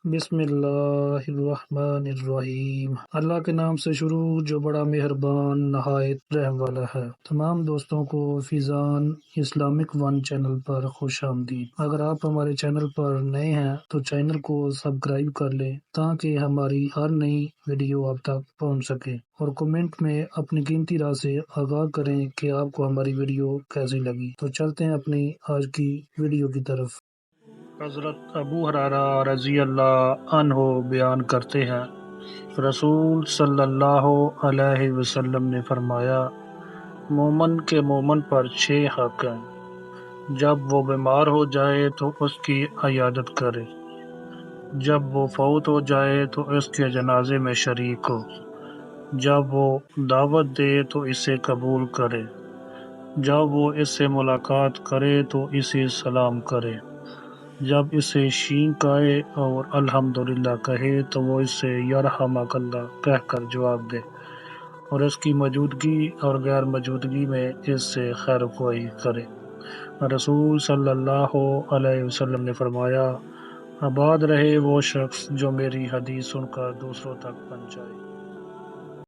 بسم اللہ الرحمن الرحیم۔ اللہ کے نام سے شروع جو بڑا مہربان نہایت رحم والا ہے۔ تمام دوستوں کو فیضان اسلامک ون چینل پر خوش آمدید۔ اگر آپ ہمارے چینل پر نئے ہیں تو چینل کو سبسکرائب کر لیں تاکہ ہماری ہر نئی ویڈیو آپ تک پہنچ سکے، اور کمنٹ میں اپنی قیمتی رائے سے آگاہ کریں کہ آپ کو ہماری ویڈیو کیسی لگی۔ تو چلتے ہیں اپنی آج کی ویڈیو کی طرف۔ حضرت ابو ہریرہ رضی اللہ عنہ بیان کرتے ہیں، رسول صلی اللہ علیہ وسلم نے فرمایا، مومن کے مومن پر 6 حق ہیں۔ جب وہ بیمار ہو جائے تو اس کی عیادت کرے، جب وہ فوت ہو جائے تو اس کے جنازے میں شریک ہو، جب وہ دعوت دے تو اسے قبول کرے، جب وہ اس سے ملاقات کرے تو اسے سلام کرے، جب اسے شینک آئے اور الحمدللہ کہے تو وہ اس سے یرحمک اللہ کہہ کر جواب دے، اور اس کی موجودگی اور غیر موجودگی میں اس سے خیر خواہی کرے۔ رسول صلی اللہ علیہ وسلم نے فرمایا، آباد رہے وہ شخص جو میری حدیث سن کر دوسروں تک پہنچائے۔